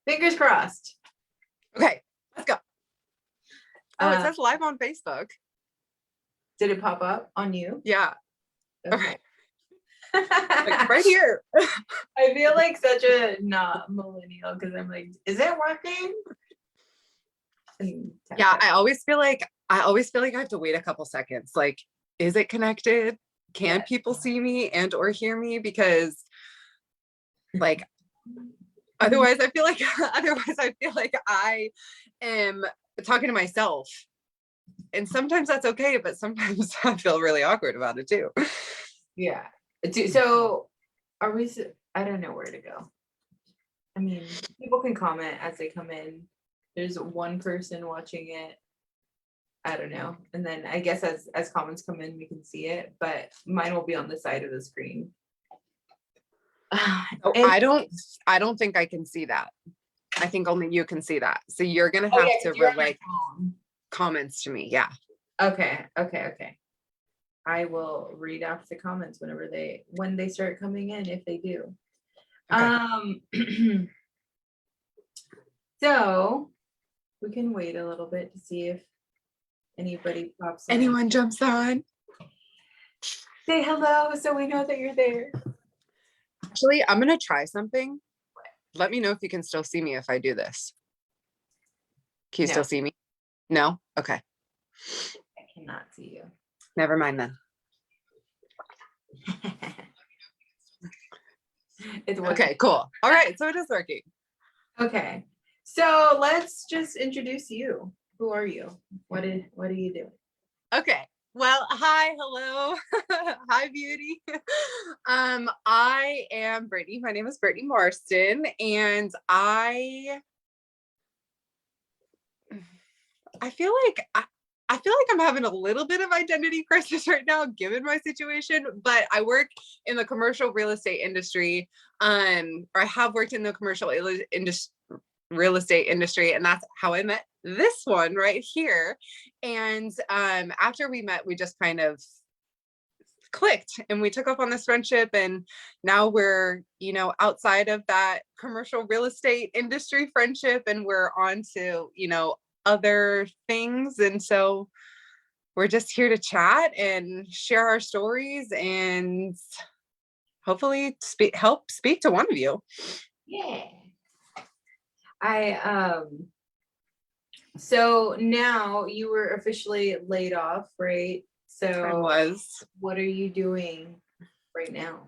Fingers crossed. Okay, let's go. Oh, it says live on Facebook. Did it pop up on you? Yeah. Okay. Like right here. I feel like such a not millennial because I'm like, is it working? Yeah, I always feel like I have to wait a couple seconds. Like, is it connected? Can people see me and or hear me? Because like otherwise I feel like I am talking to myself. And sometimes that's okay, but sometimes I feel really awkward about it too. Yeah. So are we, I don't know where to go. I mean, people can comment as they come in. There's one person watching it. I don't know. And then I guess as comments come in, we can see it, but mine will be on the side of the screen. So I don't think I can see that. I think only you can see that. So you're going to have to relay comments to me. Yeah. Okay. I will read off the comments when they start coming in, if they do. Okay. So we can wait a little bit to see if anybody pops in. Anyone jumps on. Say hello so we know that you're there. Actually, I'm going to try something. Let me know if you can still see me if I do this. Can you still see me? No? Okay. I cannot see you. Never mind then. It's working. Okay, cool. All right. So it is working. Okay. So let's just introduce you. Who are you? What are you doing? Okay. Well, hi, hello. Hi, beauty. I am Brittany. My name is Brittany Marston, and I feel like I'm having a little bit of identity crisis right now, given my situation, but I work in the commercial real estate industry, or I have worked in the commercial real estate industry, and that's how I met this one right here. And after we met, we just kind of clicked and we took off on this friendship, and now we're, outside of that commercial real estate industry friendship, and we're on to, other things. And so we're just here to chat and share our stories and hopefully help speak to one of you. Yeah. So now you were officially laid off, right? So I was. What are you doing right now?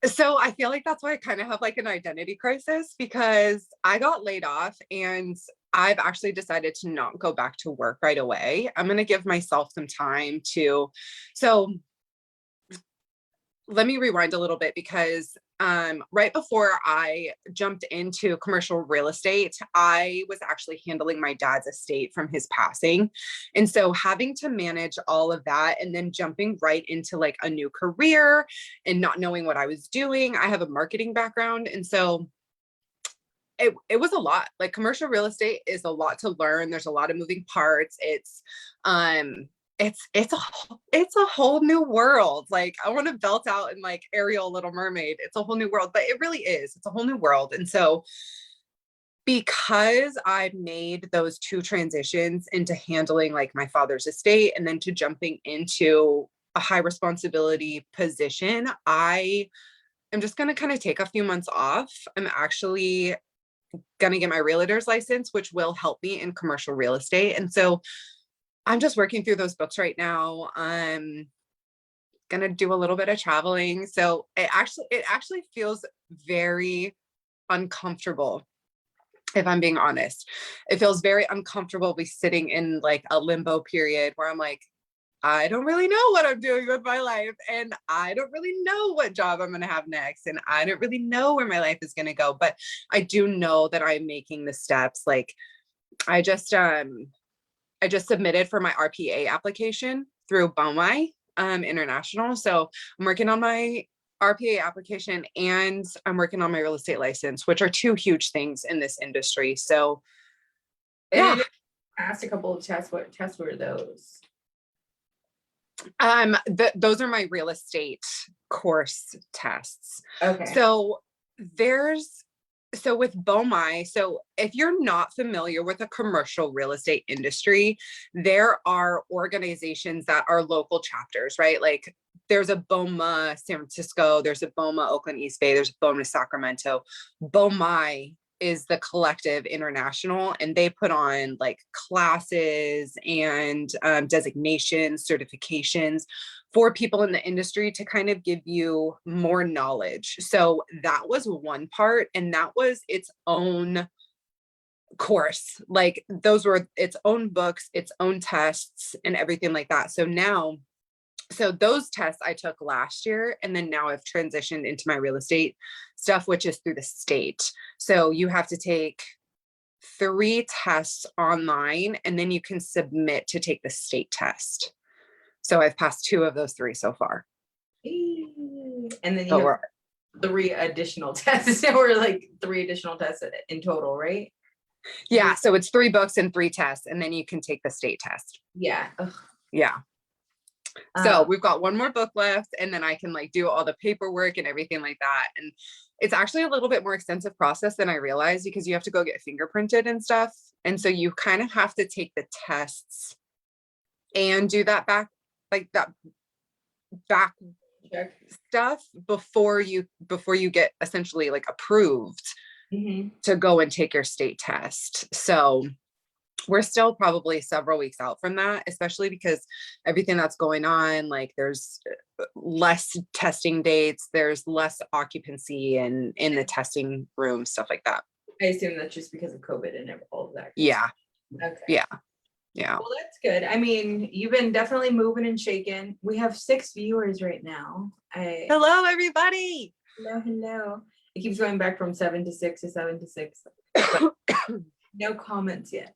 So I feel like that's why I kind of have like an identity crisis, because I got laid off and I've actually decided to not go back to work right away. I'm going to give myself some time to, so let me rewind a little bit, because right before I jumped into commercial real estate, I was actually handling my dad's estate from his passing. And so having to manage all of that and then jumping right into like a new career and not knowing what I was doing. I have a marketing background. And so it was a lot. Like, commercial real estate is a lot to learn. There's a lot of moving parts. It's a whole new world. Like, I want to belt out in like Ariel Little Mermaid. It's a whole new world, but it really is. It's a whole new world. And so because I made those two transitions into handling like my father's estate and then to jumping into a high responsibility position, I am just going to kind of take a few months off. I'm actually going to get my realtor's license, which will help me in commercial real estate. And so I'm just working through those books right now. I'm going to do a little bit of traveling. So it actually feels very uncomfortable. If I'm being honest, it feels very uncomfortable be sitting in like a limbo period where I'm like, I don't really know what I'm doing with my life, and I don't really know what job I'm going to have next, and I don't really know where my life is going to go, but I do know that I'm making the steps. Like, I just submitted for my RPA application through BOMI International. So I'm working on my RPA application and I'm working on my real estate license, which are two huge things in this industry. So yeah. I asked a couple of tests. What tests were those? Those are my real estate course tests. Okay. So there's So with BOMI, so if you're not familiar with the commercial real estate industry, there are organizations that are local chapters, right? Like there's a BOMA San Francisco, there's a BOMA Oakland East Bay, there's a BOMA Sacramento. BOMI is the collective international, and they put on like classes and designations, certifications for people in the industry to kind of give you more knowledge. So that was one part, and that was its own course. Like those were its own books, its own tests, and everything like that. So those tests I took last year, and then now I've transitioned into my real estate stuff, which is through the state. So you have to take 3 tests online, and then you can submit to take the state test. So I've passed 2 of those 3 so far. And then So you have 3 additional tests, or like 3 additional tests in total, right? Yeah, so it's 3 books and 3 tests, and then you can take the state test. Yeah. Ugh. Yeah. So we've got 1 more book left, and then I can like do all the paperwork and everything like that. And it's actually a little bit more extensive process than I realized, because you have to go get fingerprinted and stuff. And so you kind of have to take the tests and do that back Check. stuff before you get essentially like approved to go and take your state test. So we're still probably several weeks out from that, especially because everything that's going on, like there's less testing dates, there's less occupancy in the testing room, stuff like that. I assume that's just because of COVID and all of that. Yeah. Okay. Yeah. Well, that's good. I mean, you've been definitely moving and shaking. We have 6 viewers right now. Hello, everybody. Hello. It keeps going back from 7 to 6 to 7 to 6. No comments yet.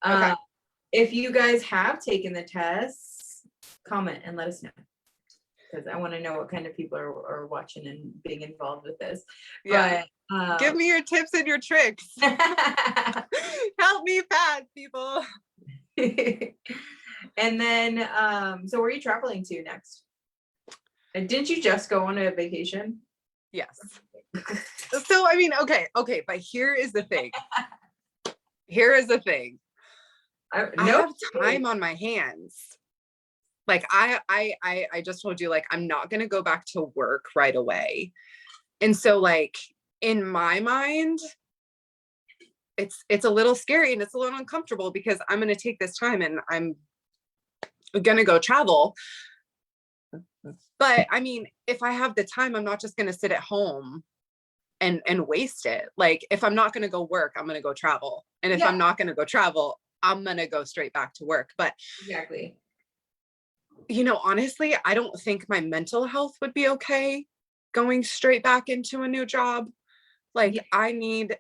Okay. If you guys have taken the tests, comment and let us know, because I want to know what kind of people are watching and being involved with this. Yeah. But give me your tips and your tricks. Help me pass, people. And then so where are you traveling to next? And didn't you just go on a vacation? Yes. So I mean, okay, but here is the thing. I have time on my hands. Like I just told you, like, I'm not going to go back to work right away. And so like in my mind, it's a little scary and it's a little uncomfortable, because I'm going to take this time and I'm going to go travel. But I mean, if I have the time, I'm not just going to sit at home and waste it. Like if I'm not going to go work, I'm going to go travel. And if I'm not going to go travel, I'm going to go straight back to work. But exactly, you know, honestly, I don't think my mental health would be okay going straight back into a new job. Like I need,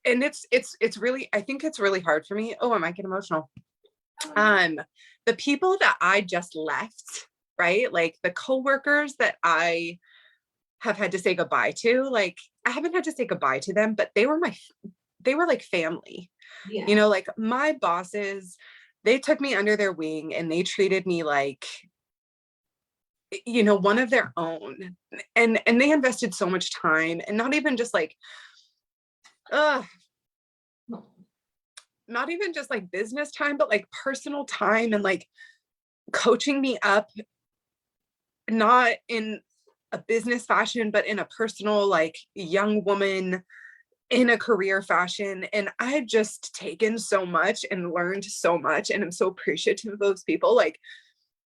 and it's really, I think it's really hard for me. Oh, I might get emotional. The people that I just left, right? Like the coworkers that I have had to say goodbye to, like I haven't had to say goodbye to them, but they were like family. You know, like my bosses, they took me under their wing and they treated me like, you know, one of their own. And they invested so much time, and not even just like not even just like business time, but like personal time, and like coaching me up, not in a business fashion, but in a personal, like young woman in a career fashion. And I've just taken so much and learned so much, and I'm so appreciative of those people. Like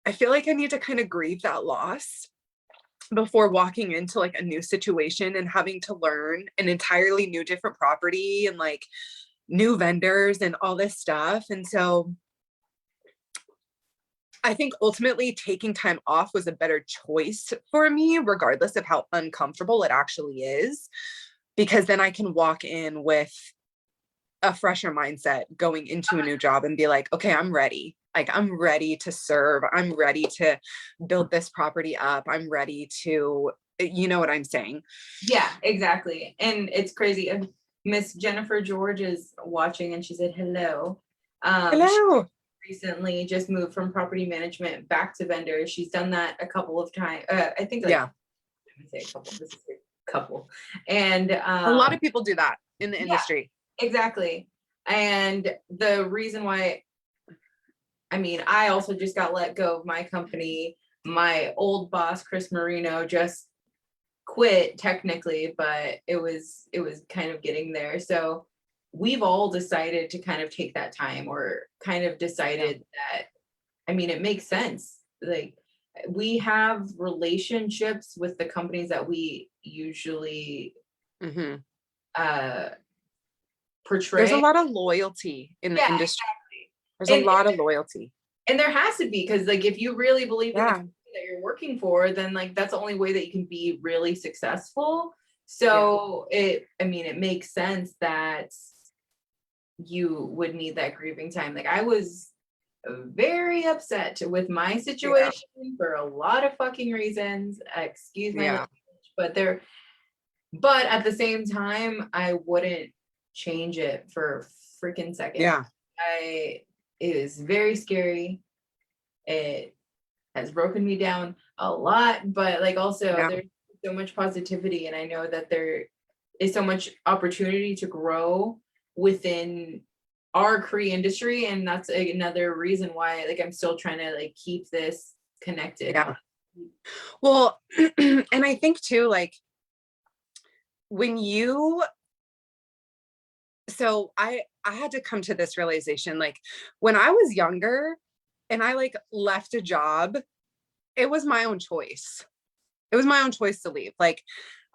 I feel like I need to kind of grieve that loss before walking into like a new situation and having to learn an entirely new different property and like new vendors and all this stuff. And so I think ultimately taking time off was a better choice for me, regardless of how uncomfortable it actually is, because then I can walk in with a fresher mindset going into a new job and be like, okay, I'm ready. Like I'm ready to serve. I'm ready to build this property up. I'm ready to, you know what I'm saying? Yeah, exactly. And it's crazy. Miss Jennifer George is watching and she said, hello. Hello. She recently just moved from property management back to vendors. She's done that a couple of times. I think like, let me say a couple, this is couple. And A lot of people do that in the industry. exactly. And the reason why, I mean, I also just got let go of my company. My old boss, Chris Marino, just quit technically, but it was kind of getting there. So we've all decided to kind of take that time, or kind of decided that, I mean, it makes sense. Like, we have relationships with the companies that we usually Mhm. portray. There's a lot of loyalty in the Yeah, industry. exactly. There's a lot of loyalty. And there has to be, because like, if you really believe in the Yeah. company that you're working for, then like, that's the only way that you can be really successful. So I mean, it makes sense that you would need that grieving time. Like, I was very upset with my situation for a lot of fucking reasons. Excuse my language, but at the same time, I wouldn't change it for a freaking second. Yeah. It is very scary. It has broken me down a lot, but like, also there's so much positivity, and I know that there is so much opportunity to grow within our Cree industry, and that's another reason why, like, I'm still trying to like keep this connected. Yeah. Well, and I think too, like, when you, so I had to come to this realization, like, when I was younger and I like left a job, it was my own choice. It was my own choice to leave. Like,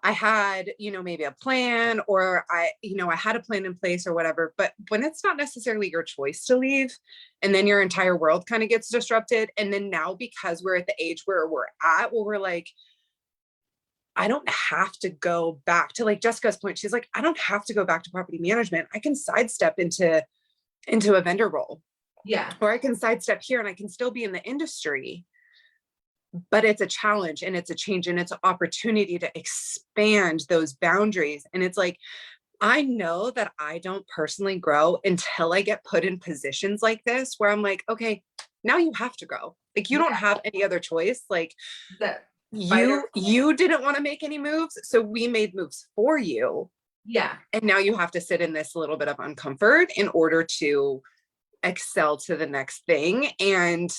I had, maybe a plan, or I had a plan in place or whatever, but when it's not necessarily your choice to leave, and then your entire world kind of gets disrupted. And then now, because we're at the age where we're at, where we're like, I don't have to go back to, like Jessica's point. She's like, I don't have to go back to property management. I can sidestep into a vendor role. Yeah. Or I can sidestep here and I can still be in the industry, but it's a challenge, and it's a change, and it's an opportunity to expand those boundaries. And it's like, I know that I don't personally grow until I get put in positions like this, where I'm like, okay, now you have to grow. Like, you don't have any other choice. Like, you didn't want to make any moves, so we made moves for you. Yeah. And now you have to sit in this little bit of uncomfort in order to excel to the next thing. And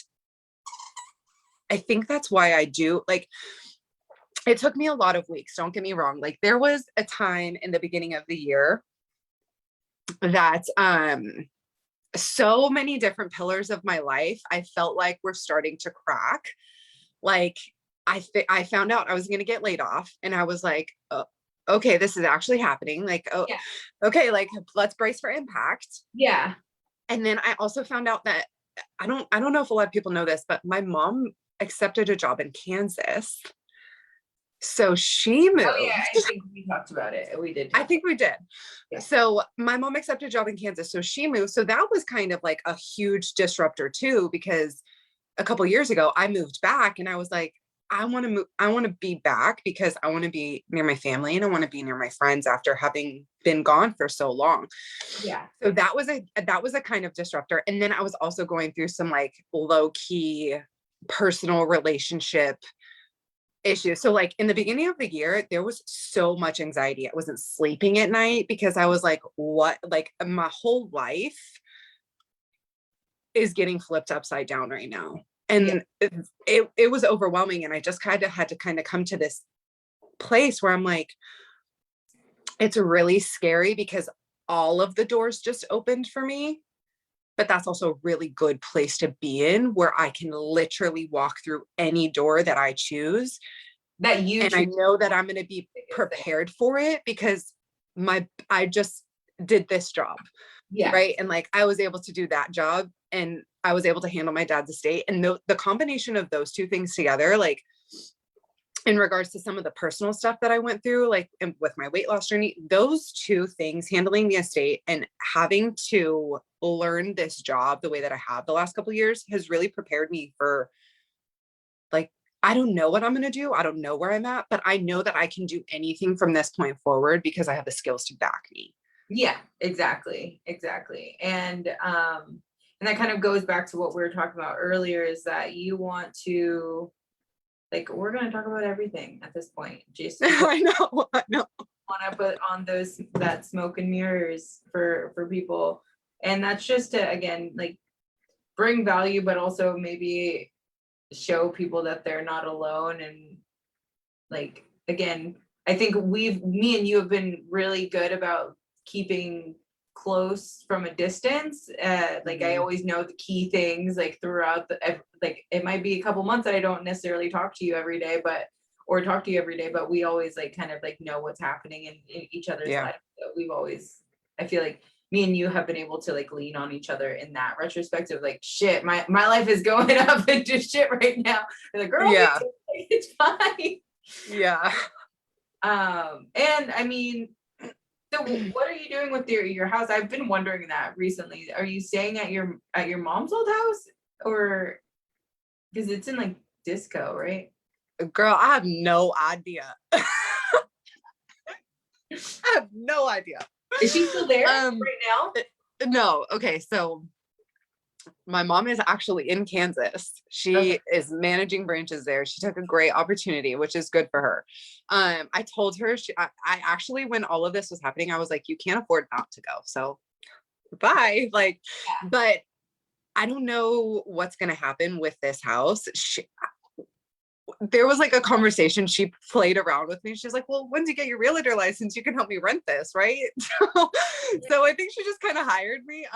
I think that's why I do, like, it took me a lot of weeks, don't get me wrong. Like, there was a time in the beginning of the year that so many different pillars of my life, I felt like were starting to crack. Like, I found out I was going to get laid off, and I was like, oh, okay, this is actually happening. Like, oh, okay, like, let's brace for impact. Yeah. And then I also found out that I don't know if a lot of people know this, but my mom accepted a job in Kansas. So she moved. Oh yeah, I think we talked about it. We did. I think we did. Yeah. So my mom accepted a job in Kansas. So she moved. So that was kind of like a huge disruptor too, because a couple of years ago I moved back, and I was like, I want to move. I want to be back because I want to be near my family, and I want to be near my friends after having been gone for so long. Yeah. So that was a kind of disruptor. And then I was also going through some like low key personal relationship issues. So like in the beginning of the year, there was so much anxiety. I wasn't sleeping at night because I was like, what? Like, my whole life is getting flipped upside down right now. And it was overwhelming. And I just kind of had to kind of come to this place where I'm like, it's really scary because all of the doors just opened for me. But that's also a really good place to be in, where I can literally walk through any door that I choose. And I know that I'm going to be prepared for it because I just did this job. Yeah. Right. And like, I was able to do that job, and I was able to handle my dad's estate. And the combination of those two things together, like, in regards to some of the personal stuff that I went through, like with my weight loss journey, those two things, handling the estate and having to learn this job the way that I have the last couple of years, has really prepared me for, like, I don't know what I'm going to do. I don't know where I'm at, but I know that I can do anything from this point forward because I have the skills to back me. Yeah, exactly. Exactly. And that kind of goes back to what we were talking about earlier, is that you want to, like, we're going to talk about everything at this point. Just I know. want to put on that smoke and mirrors for people. And that's just to, again, like, bring value, but also maybe show people that they're not alone. And like, again, I think me and you have been really good about keeping close from a distance. Like, I always know the key things, like, throughout like, it might be a couple months that I don't necessarily talk to you every day, but we always, like, kind of, like, know what's happening in each other's lives. So we've always, I feel like me and you have been able to, like, lean on each other in that retrospective, like, shit, my life is going up into shit right now. And the girl, Yeah. it's fine. Yeah. And I mean, so what are you doing with your house? I've been wondering that recently. Are you staying at your mom's old house, or because it's in, like, Disco, right? Girl, I have no idea. I have no idea. Is she still there right now? No. Okay. So my mom is actually in Kansas. She is managing branches there. She took a great opportunity, which is good for her. I told her, I actually, when all of this was happening, I was like, you can't afford not to go. So bye. Like, but I don't know what's going to happen with this house. There was, like, a conversation she played around with me. She's like, well, when you get your realtor license, you can help me rent this, right? So I think she just kind of hired me.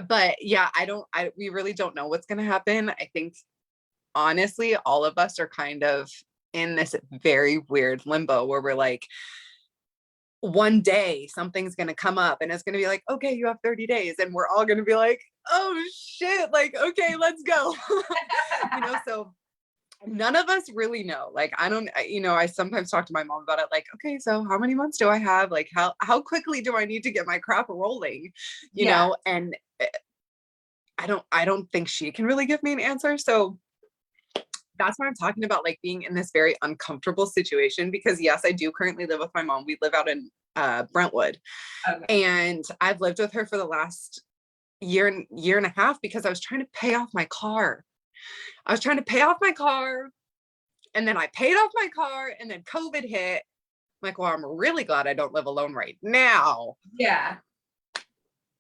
But yeah, we really don't know what's going to happen. I think, honestly, all of us are kind of in this very weird limbo where we're like, one day something's going to come up and it's going to be like, okay, you have 30 days. And we're all going to be like, oh shit, like, okay, let's go. So none of us really know. Like, I sometimes talk to my mom about it. Like, okay, so how many months do I have? Like, how quickly do I need to get my crap rolling? You know, and I don't think she can really give me an answer. So that's why I'm talking about, like, being in this very uncomfortable situation, because yes, I do currently live with my mom. We live out in Brentwood. And I've lived with her for the last year and a half because I was trying to pay off my car. And then I paid off my car, and then COVID hit. I'm like, well, I'm really glad I don't live alone right now. Yeah.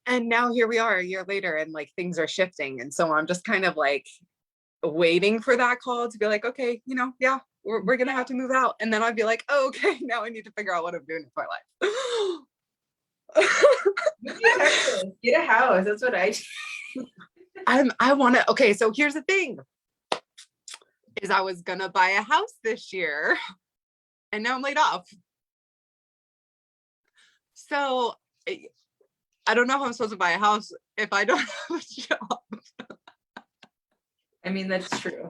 And now here we are a year later, and, like, things are shifting. And so I'm just kind of, like, waiting for that call to be like, okay, yeah, we're going to have to move out. And then I'd be like, oh, okay, now I need to figure out what I'm doing with my life. Get a house. That's what I do. I want to. Okay. So here's the thing is I was going to buy a house this year, and now I'm laid off. So I don't know how I'm supposed to buy a house if I don't have a job. I mean, that's true.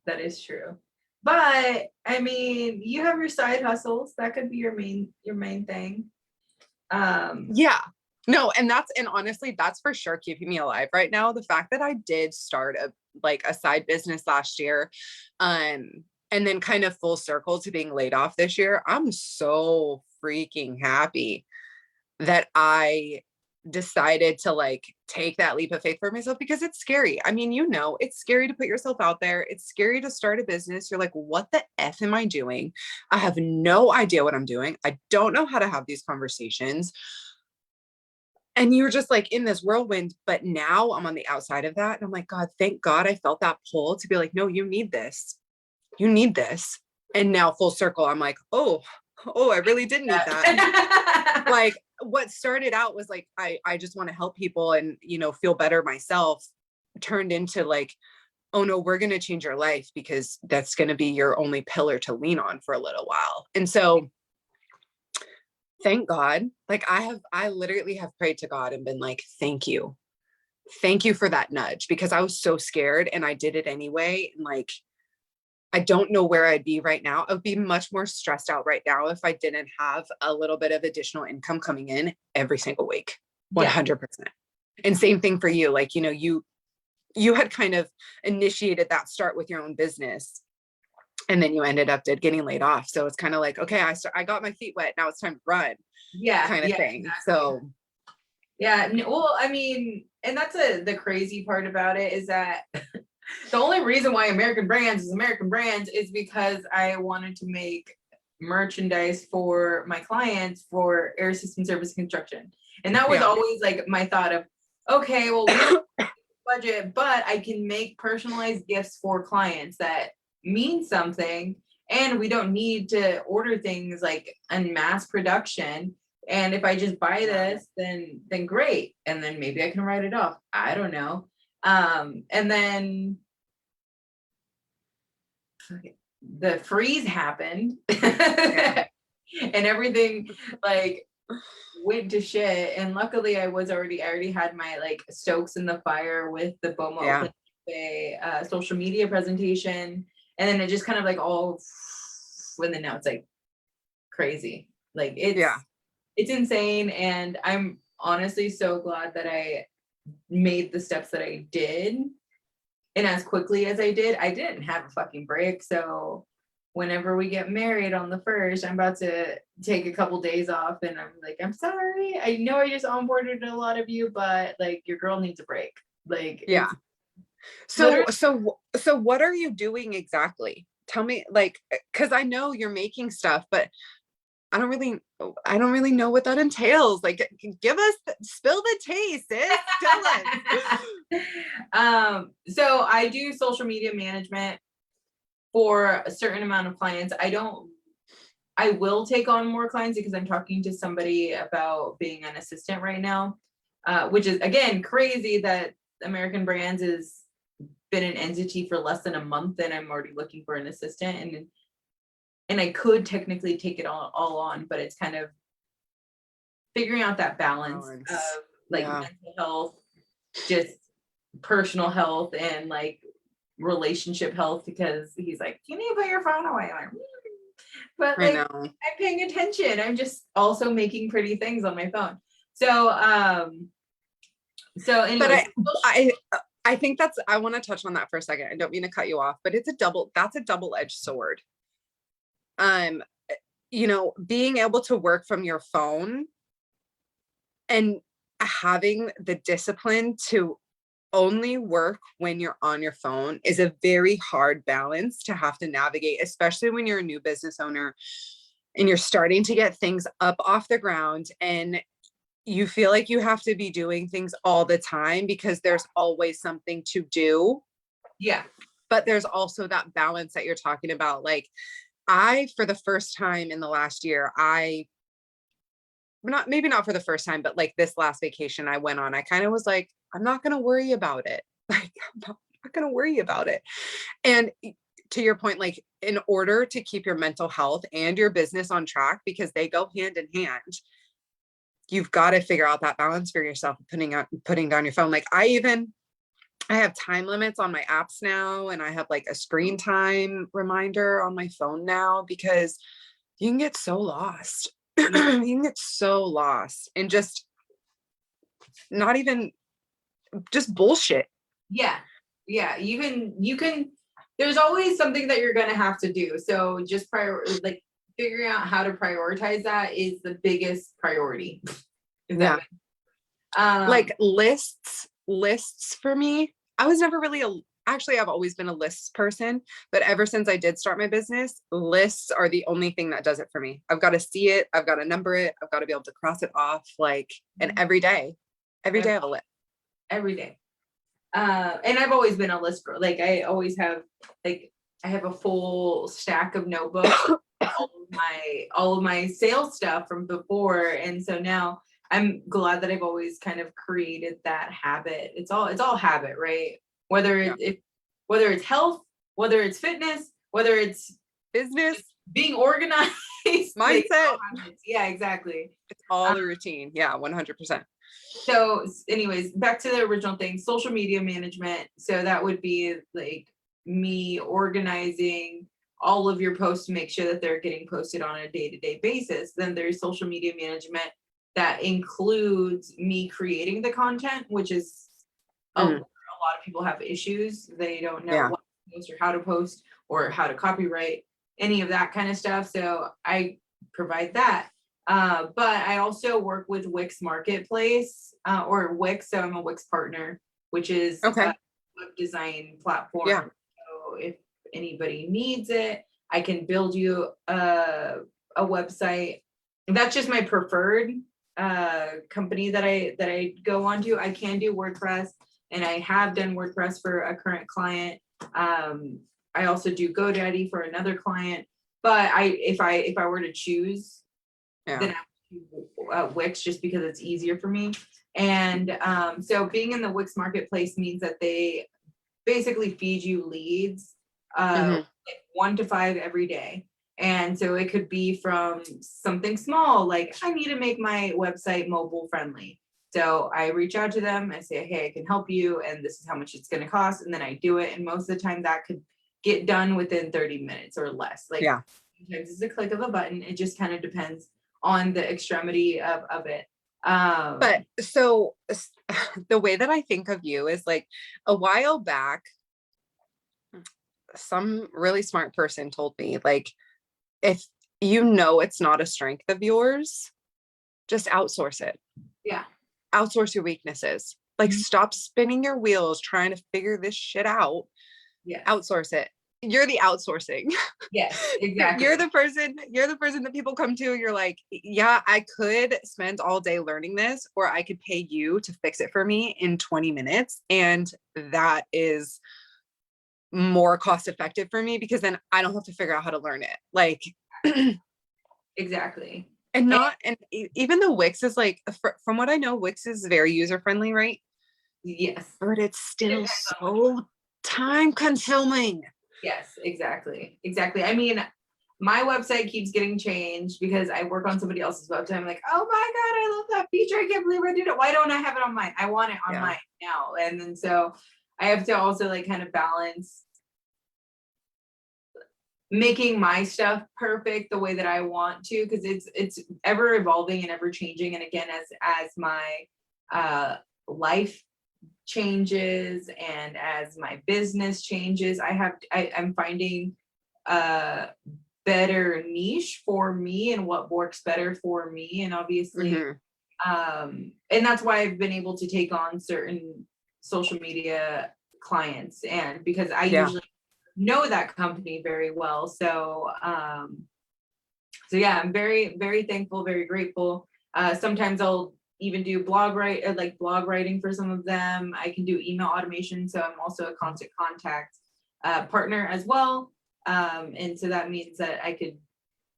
That is true. But I mean, you have your side hustles. That could be your main thing. Yeah. No, and honestly, that's for sure keeping me alive right now. The fact that I did start a side business last year, and then kind of full circle to being laid off this year, I'm so freaking happy that I decided to, like, take that leap of faith for myself, because it's scary. I mean, it's scary to put yourself out there. It's scary to start a business. You're like, what the F am I doing? I have no idea what I'm doing. I don't know how to have these conversations. And you're just, like, in this whirlwind. But now I'm on the outside of that. And I'm like, God, thank God I felt that pull to be like, no, you need this. You need this. And now full circle, I'm like, oh, I really did need that. Like, what started out was like, I just want to help people and, feel better myself, turned into like, oh no, we're going to change your life, because that's going to be your only pillar to lean on for a little while. And so thank God, like, I literally have prayed to God and been like, thank you for that nudge, because I was so scared and I did it anyway. And, like, I don't know where I'd be right now. I would be much more stressed out right now if I didn't have a little bit of additional income coming in every single week. 100%. And same thing for you. Like, you had kind of initiated that start with your own business, and then you ended up getting laid off. So it's kind of like, okay, I got my feet wet. Now it's time to run. Kind of thing. Exactly. So. Yeah. Well, I mean, and that's the crazy part about it is that The only reason why American Brands is American Brands is because I wanted to make merchandise for my clients for air system service construction. And that was always like my thought of, okay, well, we don't have budget, but I can make personalized gifts for clients that mean something. And we don't need to order things like in mass production. And if I just buy this, then great. And then maybe I can write it off. I don't know. And then the freeze happened and everything like went to shit. And luckily I already had my like stokes in the fire with the BOMA Oakland social media presentation. And then it just kind of like all, and then now it's like crazy. Like it's insane. And I'm honestly so glad that I made the steps that I did. And as quickly as I did, I didn't have a fucking break. So whenever we get married on the 1st, I'm about to take a couple days off and I'm like, I'm sorry. I know I just onboarded a lot of you, but like your girl needs a break. Like, So what are you doing exactly? Tell me, like, cause I know you're making stuff, but I don't really know what that entails. Like, spill the tea, sis. Tell us. So I do social media management for a certain amount of clients. I will take on more clients because I'm talking to somebody about being an assistant right now, which is again crazy that American Brands has been an entity for less than a month and I'm already looking for an assistant. And I could technically take it all on, but it's kind of figuring out that balance of like mental health, just personal health and like relationship health, because he's like, you need to put your phone away. I'm like, but like I'm paying attention. I'm just also making pretty things on my phone. So anyway. But I think I want to touch on that for a second. I don't mean to cut you off, but that's a double-edged sword. You know, being able to work from your phone and having the discipline to only work when you're on your phone is a very hard balance to have to navigate, especially when you're a new business owner and you're starting to get things up off the ground and you feel like you have to be doing things all the time because there's always something to do. Yeah. But there's also that balance that you're talking about. Like, for the first time in the last year, maybe not for the first time, but like this last vacation I went on, I kind of was like, I'm not going to worry about it. Like, I'm not going to worry about it. And to your point, like in order to keep your mental health and your business on track, because they go hand in hand, you've got to figure out that balance for yourself, putting down your phone. Like I have time limits on my apps now, and I have like a screen time reminder on my phone now, because you can get so lost. You can get so lost and just not even just bullshit. Yeah. You can, there's always something that you're going to have to do. So just figuring out how to prioritize that is the biggest priority. Like lists for me. I was never really I've always been a lists person, but ever since I did start my business, lists are the only thing that does it for me. I've got to see it. I've got to number it. I've got to be able to cross it off. Like, and every day I have a list. Every day. And I've always been a list girl. Like I always have, like, I have a full stack of notebooks, all of my sales stuff from before. And so now I'm glad that I've always kind of created that habit. It's all habit, right? Whether it's health, whether it's fitness, whether it's business, being organized, mindset. Yeah, exactly. It's all a routine. Yeah, 100%. So anyways, back to the original thing, social media management. So that would be like me organizing all of your posts to make sure that they're getting posted on a day-to-day basis. Then there's social media management that includes me creating the content, which is a lot of people have issues. They don't know what to post or how to copyright, any of that kind of stuff. So I provide that. But I also work with Wix Marketplace or Wix. So I'm a Wix partner, which is web design platform. Yeah. So if anybody needs it, I can build you a website. That's just my preferred company that I go on to. I can do WordPress, and I have done WordPress for a current client. I also do GoDaddy for another client. But if I were to choose, then I would do Wix, just because it's easier for me. And so being in the Wix marketplace means that they basically feed you leads, like 1 to 5 every day. And so it could be from something small, like I need to make my website mobile friendly. So I reach out to them, I say, hey, I can help you, and this is how much it's going to cost. And then I do it. And most of the time that could get done within 30 minutes or less. Like sometimes it's a click of a button. It just kind of depends on the extremity of it. But so the way that I think of you is like, a while back, some really smart person told me, like, if you know it's not a strength of yours, just outsource it. Yeah. Outsource your weaknesses. Like, stop spinning your wheels trying to figure this shit out. Yeah. Outsource it. You're the outsourcing. Yes, exactly. You're the person that people come to. You're like, yeah, I could spend all day learning this, or I could pay you to fix it for me in 20 minutes. And that is more cost effective for me, because then I don't have to figure out how to learn it. Like, exactly. And even though Wix is like, from what I know, Wix is very user friendly, right? Yes. But it's still so time consuming. Yes, exactly. Exactly. I mean, my website keeps getting changed because I work on somebody else's website. I'm like, oh my God, I love that feature. I can't believe I did it. Why don't I have it on mine? I want it on mine now. And then so I have to also like kind of balance making my stuff perfect the way that I want to, because it's ever evolving and ever changing. And again, as my life changes and as my business changes, I'm finding a better niche for me and what works better for me. And obviously, and that's why I've been able to take on certain social media clients, and because I usually know that company very well. So yeah, I'm very, very thankful, very grateful. Sometimes I'll even do blog writing for some of them. I can do email automation. So I'm also a constant contact partner as well. And so that means that I could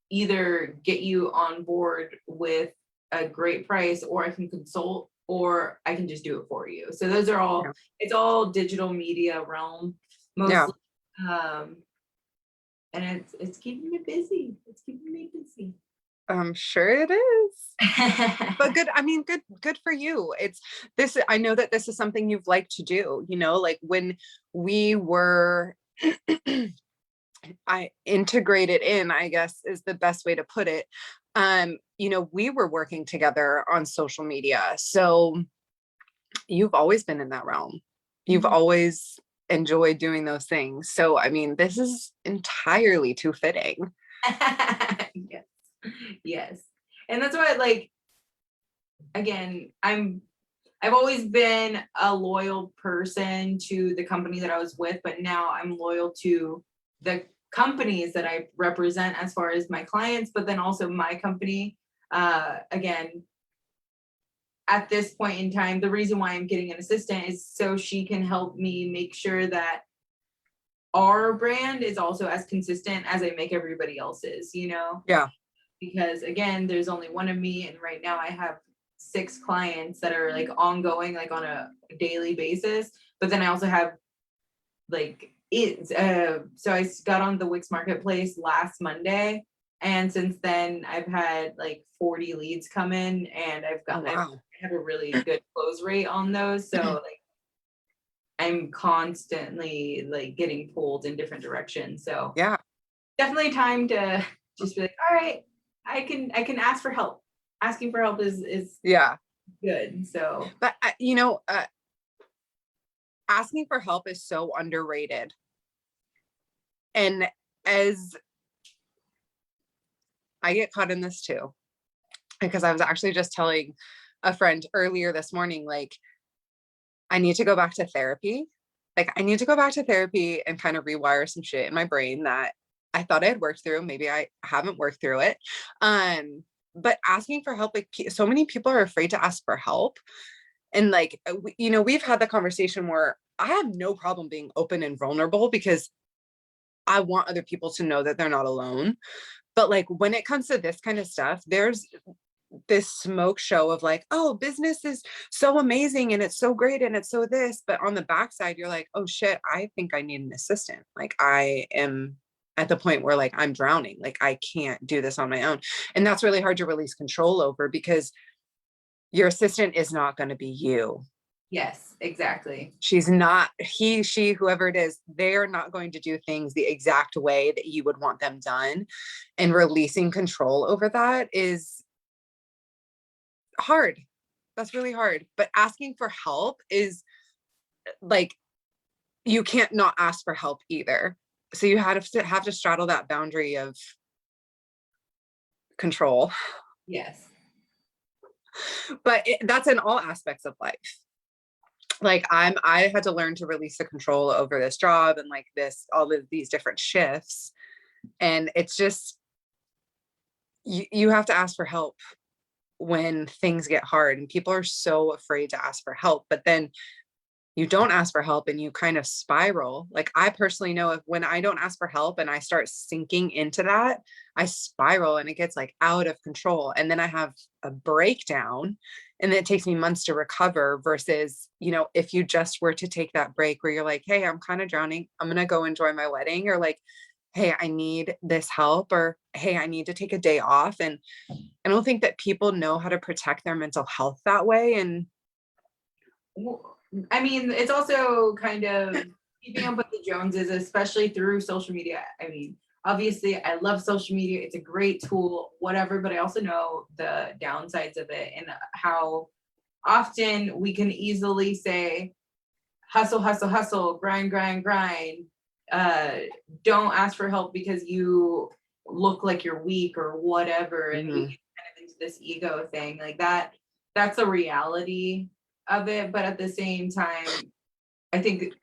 either get you on board with a great price, or I can consult, or I can just do it for you. So those are all, it's all digital media realm mostly. And it's keeping me busy. It's keeping me busy. I'm sure it is. But good. I mean, good for you. It's this. I know that this is something you've liked to do, like when we were, I integrated in, I guess is the best way to put it. We were working together on social media. So you've always been in that realm. You've always enjoyed doing those things. So, I mean, this is entirely too fitting. Yes. And that's why, like, again, I've always been a loyal person to the company that I was with, but now I'm loyal to the companies that I represent as far as my clients, but then also my company. Again, at this point in time, the reason why I'm getting an assistant is so she can help me make sure that our brand is also as consistent as I make everybody else's, Yeah. Because again, there's only one of me, and right now I have 6 clients that are like ongoing, like on a daily basis. But then I also have so I got on the Wix marketplace last Monday, and since then I've had like 40 leads come in, and I have a really good close rate on those. So like I'm constantly like getting pulled in different directions. So yeah, definitely time to just be like, all right, I can ask for help. Asking for help is good. So, but asking for help is so underrated. And as I get caught in this too, because I was actually just telling a friend earlier this morning, like, I need to go back to therapy Like I need to go back to therapy and kind of rewire some shit in my brain that I thought I had worked through. Maybe I haven't worked through it. But asking for help, like so many people are afraid to ask for help. And like, we've had the conversation where I have no problem being open and vulnerable because I want other people to know that they're not alone. But like when it comes to this kind of stuff, there's this smoke show of like, oh, business is so amazing and it's so great and it's so this, but on the backside, you're like, oh shit, I think I need an assistant. Like I am at the point where like I'm drowning, like I can't do this on my own. And that's really hard to release control over because your assistant is not going to be you. Yes, exactly. She's not, he, she, whoever it is, they're not going to do things the exact way that you would want them done. And releasing control over that is hard. That's really hard. But asking for help is like, you can't not ask for help either. So you have to straddle that boundary of control. Yes. But that's in all aspects of life. Like I had to learn to release the control over this job and like this, all of these different shifts. And it's just, you have to ask for help when things get hard, and people are so afraid to ask for help, but then you don't ask for help and you kind of spiral. Like I personally know if when I don't ask for help and I start sinking into that, I spiral and it gets like out of control. And then I have a breakdown and then it takes me months to recover versus, if you just were to take that break where you're like, hey, I'm kind of drowning. I'm going to go enjoy my wedding, or like, hey, I need this help, or hey, I need to take a day off. And I don't think that people know how to protect their mental health that way. And I mean, it's also kind of keeping up with the Joneses, especially through social media. I mean, obviously, I love social media. It's a great tool, whatever, but I also know the downsides of it and how often we can easily say, hustle, hustle, hustle, grind, grind, grind. Don't ask for help because you look like you're weak or whatever. And we get kind of into this ego thing like that. That's a reality of it. But at the same time, I think,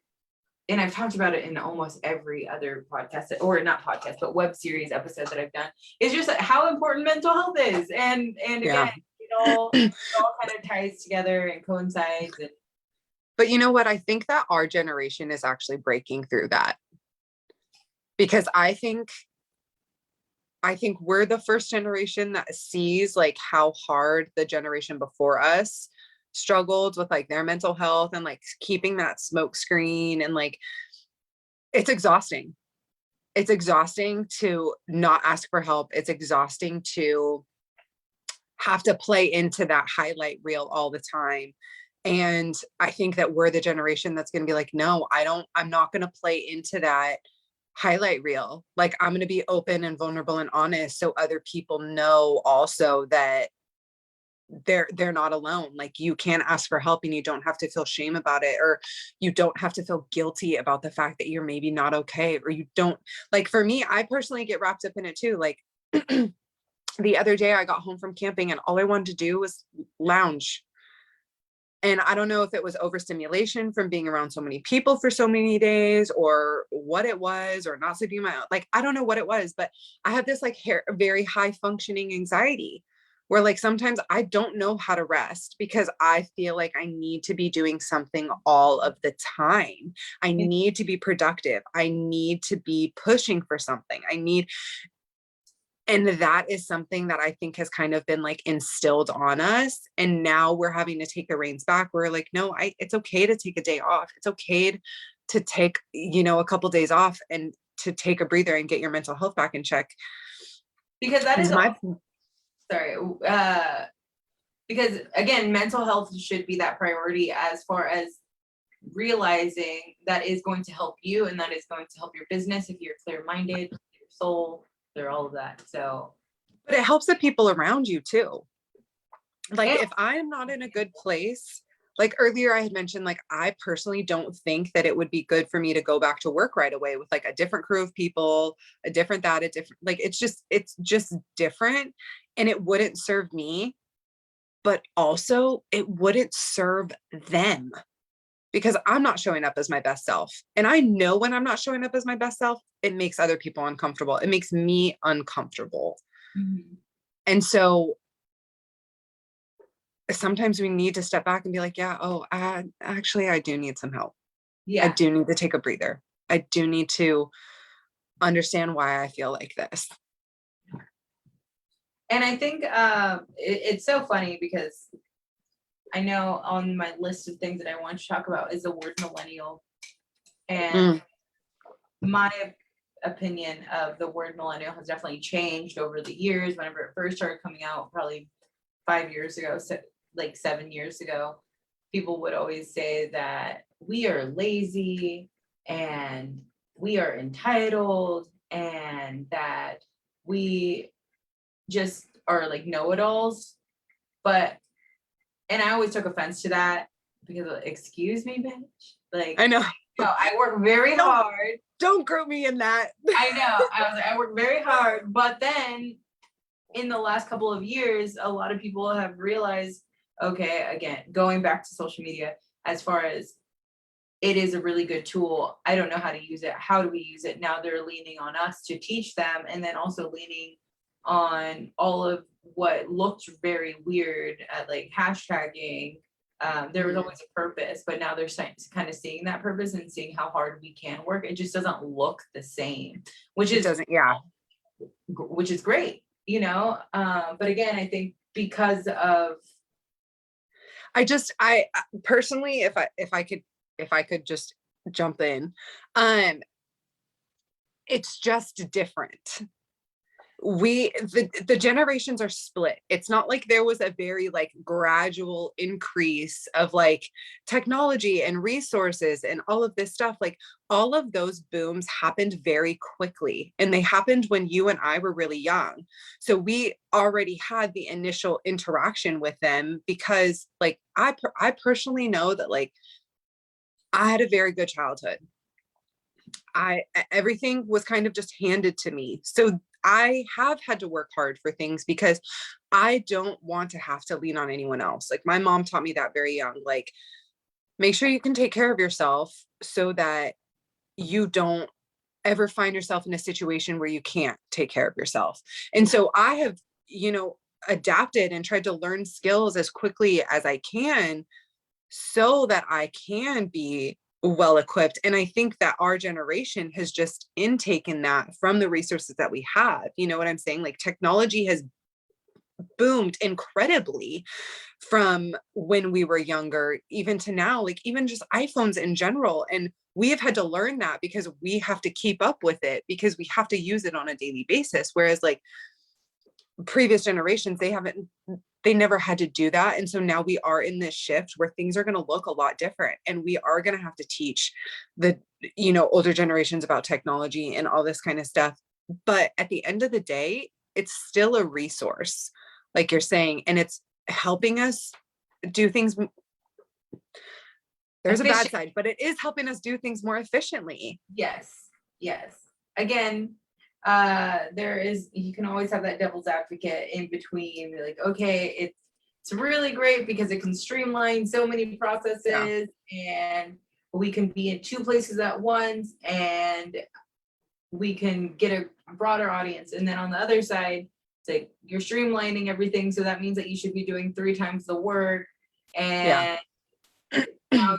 and I've talked about it in almost every other podcast, or not podcast, but web series episode that I've done, is just how important mental health is. And again, it all kind of ties together and coincides. But you know what? I think that our generation is actually breaking through that, because I think we're the first generation that sees like how hard the generation before us struggled with like their mental health and like keeping that smoke screen, and like it's exhausting. It's exhausting to not ask for help. It's exhausting to have to play into that highlight reel all the time. And I think that we're the generation that's going to be like, no, I'm not going to play into that highlight reel. Like I'm going to be open and vulnerable and honest so other people know also that they're not alone. Like you can ask for help and you don't have to feel shame about it, or you don't have to feel guilty about the fact that you're maybe not okay, or you don't, like for me, I personally get wrapped up in it too. Like the other day I got home from camping and all I wanted to do was lounge. And I don't know if it was overstimulation from being around so many people for so many days, or what it was, or not sleeping my own, like, I don't know what it was, but I have this like very high functioning anxiety where like sometimes I don't know how to rest because I feel like I need to be doing something all of the time. I need to be productive. I need to be pushing for something. And that is something that I think has kind of been like instilled on us. And now we're having to take the reins back. We're like, no, it's okay to take a day off. It's okay to take, a couple of days off and to take a breather and get your mental health back in check. Because that is because again, mental health should be that priority as far as realizing that is going to help you and that is going to help your business if you're clear-minded, your soul, they're all of that. So, but it helps the people around you too. Like if I'm not in a good place, like earlier I had mentioned, like I personally don't think that it would be good for me to go back to work right away with like a different crew of people, like it's just different, and it wouldn't serve me, but also it wouldn't serve them. because I'm not showing up as my best self. And I know when I'm not showing up as my best self, it makes other people uncomfortable. It makes me uncomfortable. Mhm. And so sometimes we need to step back and be like, yeah, oh, actually, I do need some help. I Yeah. do need to take a breather. I do need to understand why I feel like this. And I think it's so funny because I know on my list of things that I want to talk about is the word millennial. And my opinion of the word millennial has definitely changed over the years. Whenever it first started coming out, probably 5 years ago, so like 7 years ago, people would always say that we are lazy and we are entitled and that we just are like know-it-alls. But and I always took offense to that because excuse me, bitch. Like I know. no, I work very hard. Don't group me in that. I know. I was like, I work very hard. But then in the last couple of years, a lot of people have realized, okay, again, going back to social media, as far as it is a really good tool. I don't know how to use it. How do we use it? Now they're leaning on us to teach them, and then also leaning on all of what looked very weird at like hashtagging. There was always a purpose, but now they're kind of seeing that purpose and seeing how hard we can work. It just doesn't look the same, which is great, you know. But again, I think because of I personally, if I could just jump in, it's just different. The generations are split. It's not like there was a very like gradual increase of like technology and resources and all of this stuff. Like all of those booms happened very quickly, and they happened when you and I were really young. So we already had the initial interaction with them because like I personally know that like I had a very good childhood. Everything was kind of just handed to me. So I have had to work hard for things because I don't want to have to lean on anyone else. Like my mom taught me that very young, like make sure you can take care of yourself so that you don't ever find yourself in a situation where you can't take care of yourself. And so I have, adapted and tried to learn skills as quickly as I can so that I can be well equipped. And I think that our generation has just intaken that from the resources that we have. You know what I'm saying? Like technology has boomed incredibly from when we were younger, even to now, like even just iPhones in general. And we have had to learn that because we have to keep up with it because we have to use it on a daily basis. Whereas like previous generations, they never had to do that. And so now we are in this shift where things are going to look a lot different, and we are going to have to teach the, older generations about technology and all this kind of stuff. But at the end of the day, it's still a resource, like you're saying, and it's helping us do things. There's a bad side, but it is helping us do things more efficiently. Yes. Again, you can always have that devil's advocate in between. Be like, okay, it's really great because it can streamline so many processes, and we can be in two places at once, and we can get a broader audience. And then on the other side, it's like you're streamlining everything, so that means that you should be doing 3 times the work, and now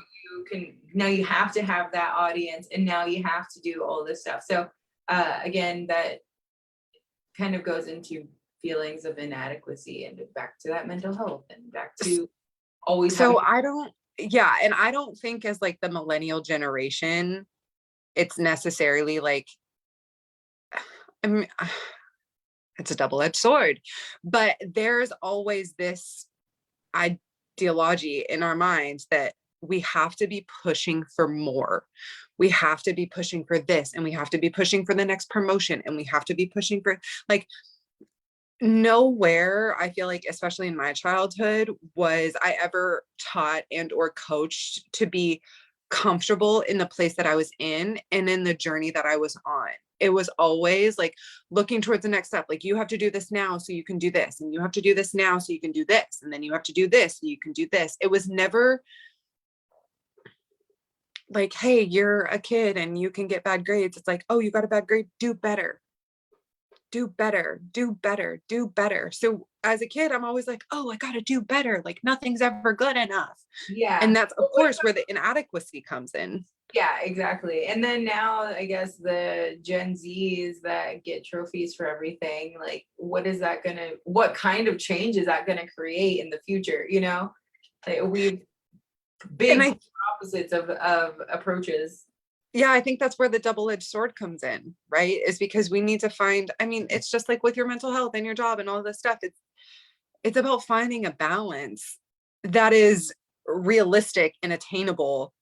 you have to have that audience, and now you have to do all this stuff. So again, that kind of goes into feelings of inadequacy and back to that mental health and back to always. So I don't think as like the millennial generation, it's necessarily like, I mean, it's a double-edged sword, but there's always this ideology in our minds that we have to be pushing for more. We have to be pushing for this, and we have to be pushing for the next promotion, and we have to be pushing for like nowhere. I feel like, especially in my childhood, was I ever taught and or coached to be comfortable in the place that I was in and in the journey that I was on. It was always like looking towards the next step. Like you have to do this now so you can do this, and you have to do this now so you can do this, and then you have to do this so you can do this. It was never like, hey, you're a kid and you can get bad grades. It's like, oh, you got a bad grade, do better, do better, do better, do better. So as a kid, I'm always like, oh, I got to do better. Like nothing's ever good enough. Yeah. And that's, of But what course, where the inadequacy comes in. Yeah, exactly. And then now I guess the Gen Zs that get trophies for everything, like what kind of change is that gonna create in the future? You know? Like we've And big I, opposites of approaches. yeah, I think that's where the double-edged sword comes in, right? Is because we need to find, I mean, it's just like with your mental health and your job and all this stuff. It's about finding a balance that is realistic and attainable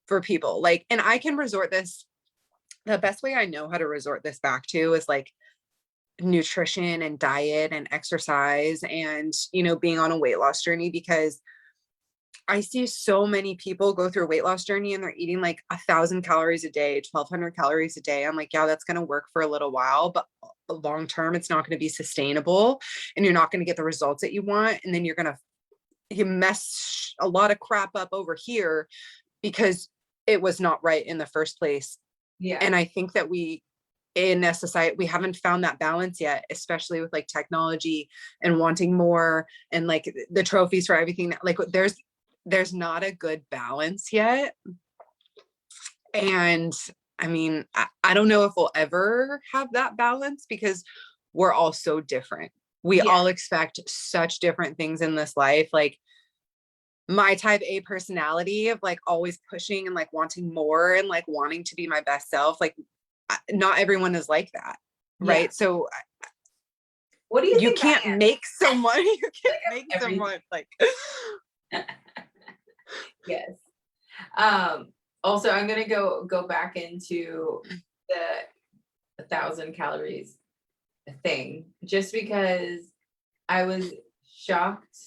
for people. Like, and I can resort this, the best way I know how to resort this back to is like nutrition and diet and exercise and, being on a weight loss journey, because I see so many people go through a weight loss journey and they're eating like 1,000 calories a day, 1,200 calories a day. I'm like, yeah, that's going to work for a little while, but long term, it's not going to be sustainable and you're not going to get the results that you want. And then you mess a lot of crap up over here because it was not right in the first place. Yeah. And I think that in a society, we haven't found that balance yet, especially with like technology and wanting more and like the trophies for everything. Like there's not a good balance yet. And I mean, I don't know if we'll ever have that balance because we're all so different. We all expect such different things in this life. Like my type A personality of like always pushing and like wanting more and like wanting to be my best self. Like not everyone is like that. Right. Yeah. So What do you think can't make someone, you can't make everything. someone like, Yes. Also, I'm gonna go back into the 1,000 calories thing, just because I was shocked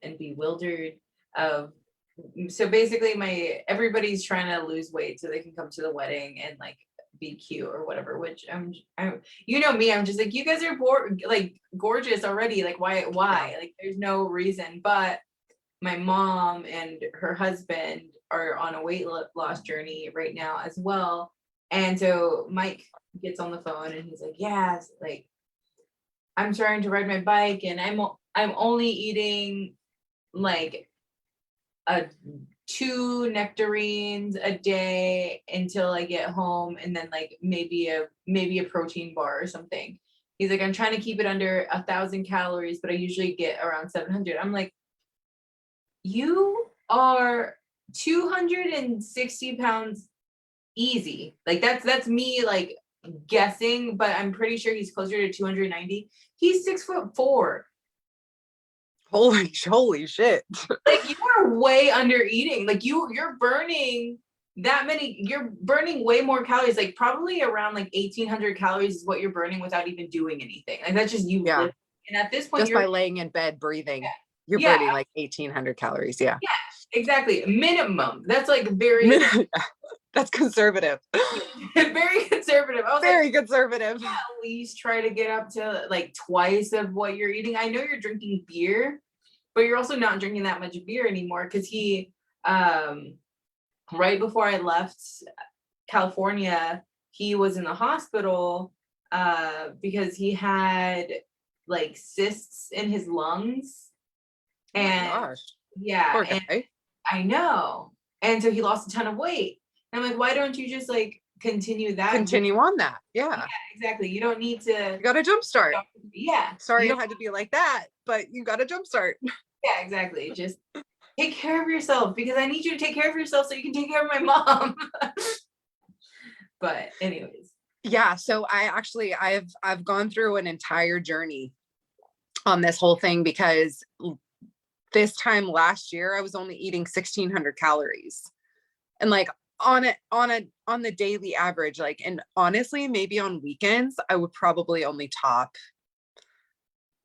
and bewildered of. So basically, everybody's trying to lose weight so they can come to the wedding and like be cute or whatever. Which I'm you know me, I'm just like, you guys are like gorgeous already. Like why? Yeah. Like there's no reason. But my mom and her husband are on a weight loss journey right now as well. And so Mike gets on the phone and he's like, yes, like I'm trying to ride my bike and I'm only eating like 2 nectarines a day until I get home, and then like maybe a protein bar or something. He's like, I'm trying to keep it under 1,000 calories, but I usually get around 700. I'm like, you are 260 pounds easy. Like that's me like guessing, but I'm pretty sure he's closer to 290. He's 6'4". Holy shit. Like you are way under eating. Like you're burning you're burning way more calories, like probably around like 1,800 calories is what you're burning without even doing anything. Like that's just you. Yeah. And at this point, Just by laying in bed, breathing, you're Yeah. burning like 1,800 calories. Yeah. Yeah, exactly. Minimum. That's like very, That's conservative. very conservative. I was Very like, conservative. at least try to get up to like twice of what you're eating. I know you're drinking beer, but you're also not drinking that much beer anymore. Cause he, right before I left California, he was in the hospital, because he had like cysts in his lungs. And Gosh. yeah, Poor and guy. I know. And so he lost a ton of weight. And I'm like, why don't you just like continue that? Continue on that. Yeah. Exactly. You don't need to. You got a jump start. Yeah. Sorry it had to be like that, but you got a jump start. Yeah, exactly. Just take care of yourself, because I need you to take care of yourself so you can take care of my mom. But anyways. Yeah. So I've gone through an entire journey on this whole thing, because this time last year I was only eating 1,600 calories, and like on the daily average, like, and honestly, maybe on weekends, I would probably only top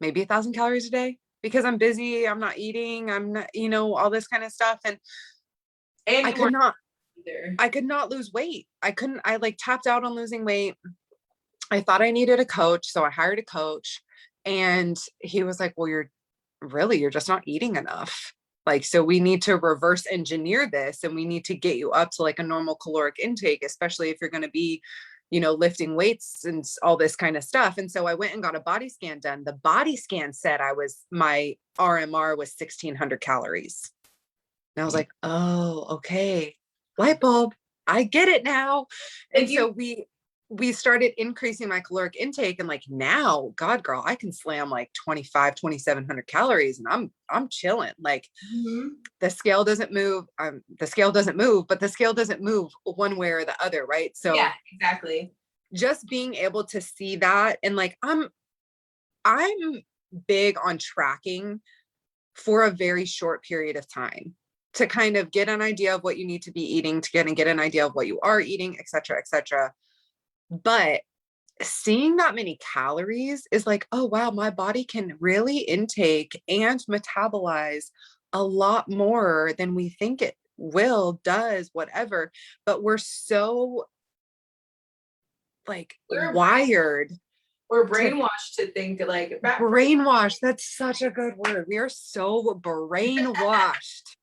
maybe 1,000 calories a day, because I'm busy, I'm not eating, I'm not, all this kind of stuff. And I could not lose weight. I like tapped out on losing weight. I thought I needed a coach. So I hired a coach, and he was like, well, you're just not eating enough. Like, so we need to reverse engineer this, and we need to get you up to like a normal caloric intake, especially if you're going to be, lifting weights and all this kind of stuff. And so I went and got a body scan done. The body scan said my RMR was 1,600 calories. And I was like, oh, okay. Light bulb. I get it now. And so we started increasing my caloric intake, and like now, God, girl, I can slam like 2,700 calories, and I'm chilling. Like the scale doesn't move. The scale doesn't move, but the scale doesn't move one way or the other. Right. So yeah, exactly. Just being able to see that, and like, I'm big on tracking for a very short period of time to kind of get an idea of what you need to be eating, to get an idea of what you are eating, et cetera, et cetera. But seeing that many calories is like, oh, wow, my body can really intake and metabolize a lot more than we think it will, does, whatever. But we're so like wired. We're brainwashed to think like brainwashed. That's such a good word. We are so brainwashed.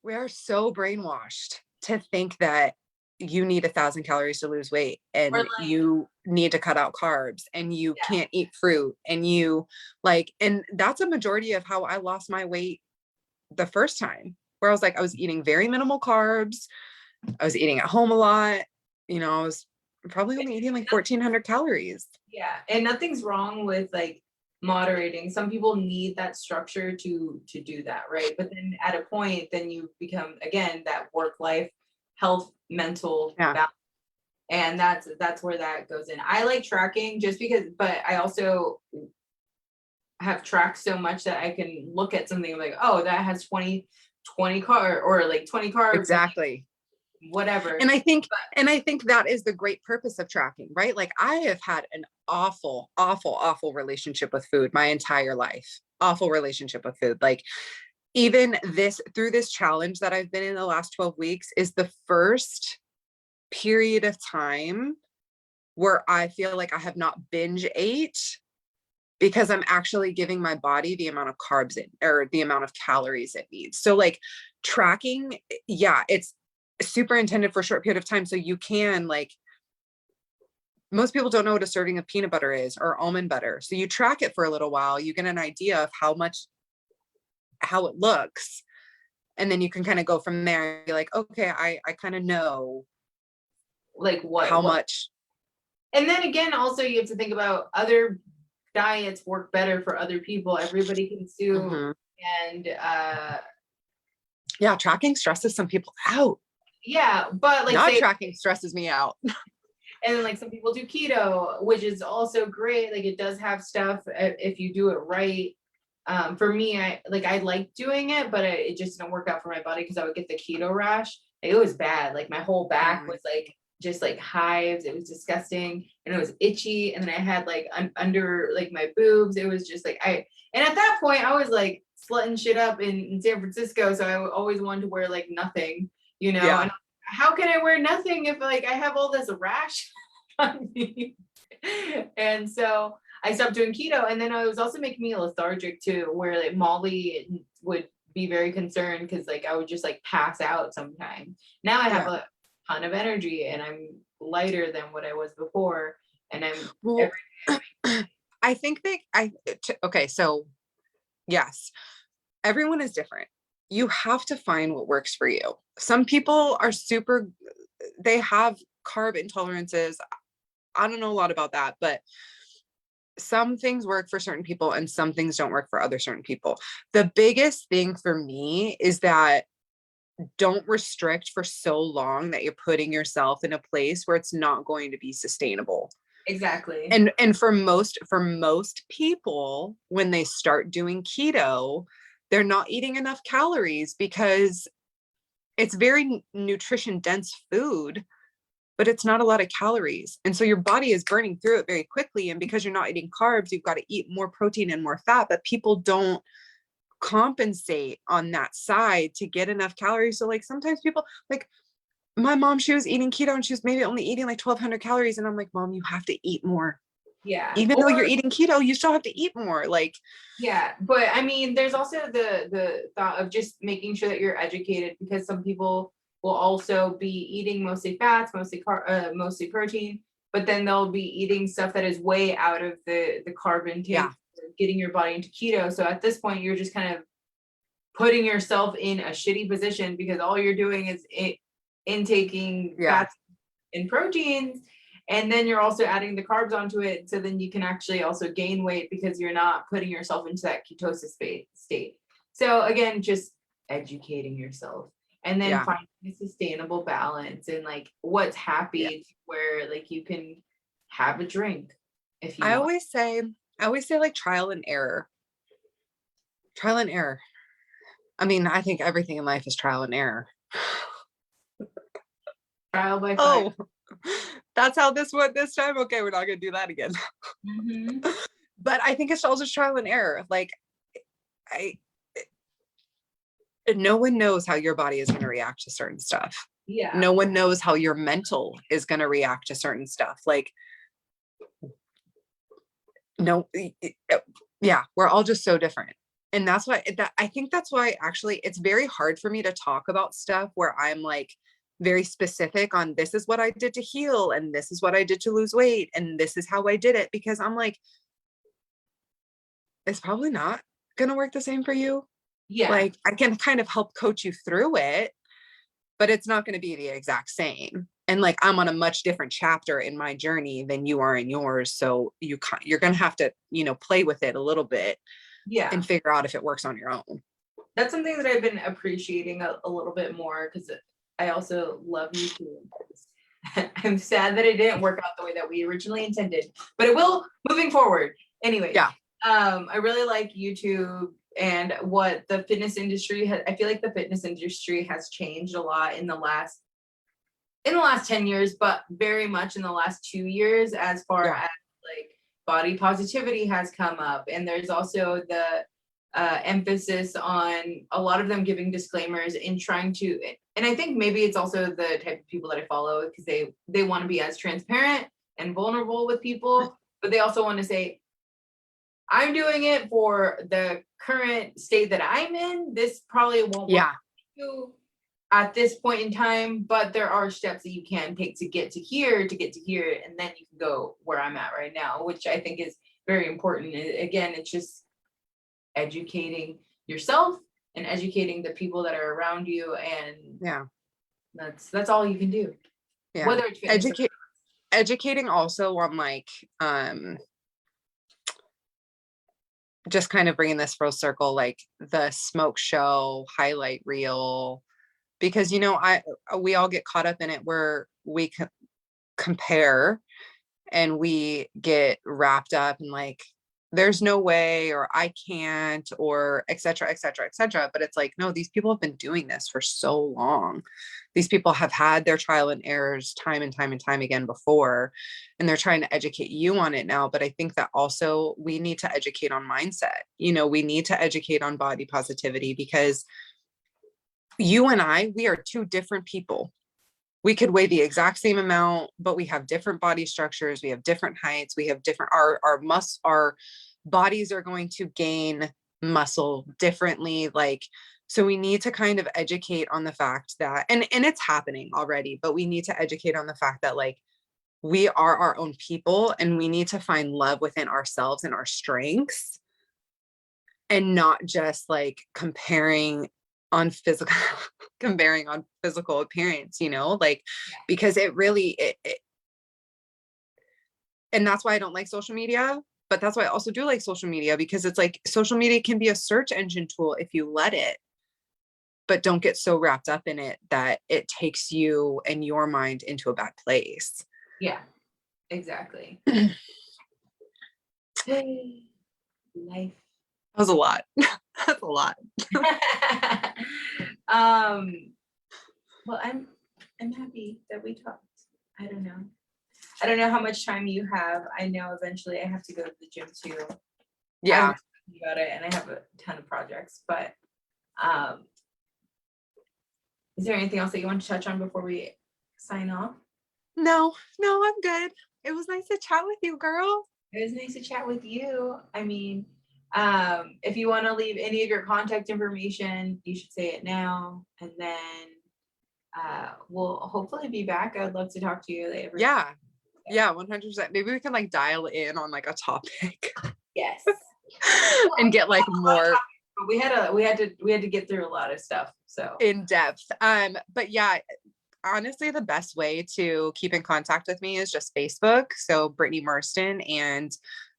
We are so brainwashed to think that you need 1,000 calories to lose weight, and like, you need to cut out carbs, and you can't eat fruit, and and that's a majority of how I lost my weight the first time, where I was like, I was eating very minimal carbs. I was eating at home a lot. I was probably only eating like 1,400 calories. Yeah. And nothing's wrong with like moderating. Some people need that structure to do that, right? But then at a point, then you become, again, that work life health, mental balance. And that's where that goes in. I like tracking just because, but I also have tracked so much that I can look at something like, oh, that has 20 carbs, or like 20 carbs. Exactly. Whatever. And I think that is the great purpose of tracking, right? Like, I have had an awful, awful, awful relationship with food my entire life. Awful relationship with food. Like, even through this challenge that I've been in the last 12 weeks is the first period of time where I feel like I have not binge ate, because I'm actually giving my body the amount of carbs or the amount of calories it needs. So like, tracking, it's super intended for a short period of time. So you can, like, most people don't know what a serving of peanut butter is, or almond butter. So you track it for a little while, you get an idea of how it looks. And then you can kind of go from there and be like, okay, I kind of know like how much. And then again, also you have to think about other diets work better for other people. Everybody consume. And tracking stresses some people out. Yeah, but like not tracking stresses me out. And then like some people do keto, which is also great. Like, it does have stuff if you do it right. For me, I like doing it, but it just didn't work out for my body because I would get the keto rash. Like, it was bad. Like, my whole back was like just like hives. It was disgusting, and it was itchy. And then I had like under like my boobs. It was just like and at that point I was like slutting shit up in San Francisco, so I always wanted to wear like nothing, Yeah. And how can I wear nothing if like I have all this rash on me? And so I stopped doing keto, and then it was also making me lethargic too, where like Molly would be very concerned because like I would just like pass out sometimes. Now I have a ton of energy, and I'm lighter than what I was before, and I think okay, so yes, everyone is different. You have to find what works for you. Some people are they have carb intolerances. I don't know a lot about that, but some things work for certain people and some things don't work for other certain people. The biggest thing for me is that don't restrict for so long that you're putting yourself in a place where it's not going to be sustainable. Exactly. And for most people, when they start doing keto, they're not eating enough calories because it's very nutrition dense food, but it's not a lot of calories. And so your body is burning through it very quickly. And because you're not eating carbs, you've got to eat more protein and more fat, but people don't compensate on that side to get enough calories. So like sometimes people, like my mom, she was eating keto and she was maybe only eating like 1,200 calories. And I'm like, Mom, you have to eat more. Yeah. Even though you're eating keto, you still have to eat more. Like, yeah, but I mean, there's also the thought of just making sure that you're educated, because some people will also be eating mostly fats, mostly protein, but then they'll be eating stuff that is way out of the carb intake, yeah, getting your body into keto. So at this point, you're just kind of putting yourself in a shitty position, because all you're doing is intaking yeah, fats and proteins, and then you're also adding the carbs onto it, so then you can actually also gain weight because you're not putting yourself into that ketosis state. So again, just educating yourself, and then yeah, finding a sustainable balance, and like what's yeah. happy to where like you can have a drink if you I want. always say, like trial and error. Trial and error. I mean, I think everything in life is trial and error. Trial by fire. Oh, that's how this went this time. Okay, we're not gonna do that again. Mm-hmm. But I think it's also trial and error. Like, I no one knows how your body is going to react to certain stuff. Yeah. No one knows how your mental is going to react to certain stuff. Like, no, yeah, we're all just so different. And that's why I think that's why actually it's very hard for me to talk about stuff where I'm like very specific on this is what I did to heal, and this is what I did to lose weight, and this is how I did it, because I'm like, it's probably not going to work the same for you. Yeah. Like, I can kind of help coach you through it, but it's not going to be the exact same. And like, I'm on a much different chapter in my journey than you are in yours. So you're going to have to, play with it a little bit Yeah. and figure out if it works on your own. That's something that I've been appreciating a little bit more, because I also love YouTube. I'm sad that it didn't work out the way that we originally intended, but it will moving forward. Anyway, Yeah. I really like YouTube and what the fitness industry has. I feel like the fitness industry has changed a lot in the last 10 years, but very much in the last 2 years, as far Yeah. as like body positivity has come up. And there's also the emphasis on a lot of them giving disclaimers in trying to, and I think maybe it's also the type of people that I follow, because they want to be as transparent and vulnerable with people, but they also want to say, I'm doing it for the current state that I'm in. This probably won't work Yeah. for you at this point in time, but there are steps that you can take to get to here, and then you can go where I'm at right now, which I think is very important. Again, it's just educating yourself and educating the people that are around you, and Yeah. that's all you can do. Yeah. Whether it's fitness Educating also on like, just kind of bringing this full circle, like the smoke show highlight reel, because we all get caught up in it where we compare, and we get wrapped up in like, there's no way, or I can't, or et cetera, et cetera, et cetera. But it's like, no, these people have been doing this for so long. These people have had their trial and errors time and time and time again before, and they're trying to educate you on it now. But I think that also we need to educate on mindset. We need to educate on body positivity, because you and we are two different people. We could weigh the exact same amount, but we have different body structures. We have different heights. We have different, our bodies are going to gain muscle differently. Like, so we need to kind of educate on the fact that, and it's happening already, but we need to educate on the fact that like, we are our own people, and we need to find love within ourselves and our strengths, and not just like comparing on physical appearance, like, because it really, and that's why I don't like social media, but that's why I also do like social media, because it's like, social media can be a search engine tool if you let it, but don't get so wrapped up in it that it takes you and your mind into a bad place. Yeah, exactly. Life. That was a lot. That's a lot. Well, I'm happy that we talked. I don't know how much time you have. I know eventually I have to go to the gym too. Yeah. I'm thinking about it, and I have a ton of projects, but is there anything else that you want to touch on before we sign off? No, I'm good. It was nice to chat with you, girl. It was nice to chat with you. I mean, if you want to leave any of your contact information, you should say it now, and then we'll hopefully be back. I would love to talk to you later. Yeah. Yeah, 100%. Maybe we can like dial in on like a topic. Yes. And get like more We had to get through a lot of stuff. So in depth. But yeah, honestly, the best way to keep in contact with me is just Facebook. So Brittani Marston, and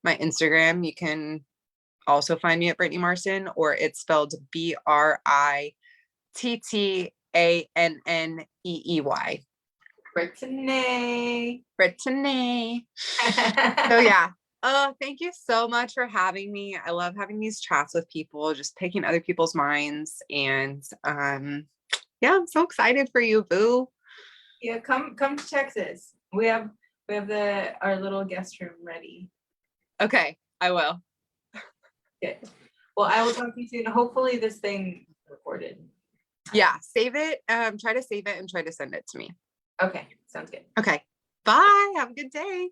my Instagram, you can also find me at Brittani Marston, or it's spelled Brittanney. Brittani. Brittani. So yeah. Oh, thank you so much for having me. I love having these chats with people, just picking other people's minds. And yeah, I'm so excited for you, boo. Yeah, come to Texas. We have our little guest room ready. Okay, I will. Good. Well, I will talk to you soon. Hopefully this thing recorded. Yeah, save it. Try to save it and try to send it to me. Okay, sounds good. Okay. Bye. Have a good day.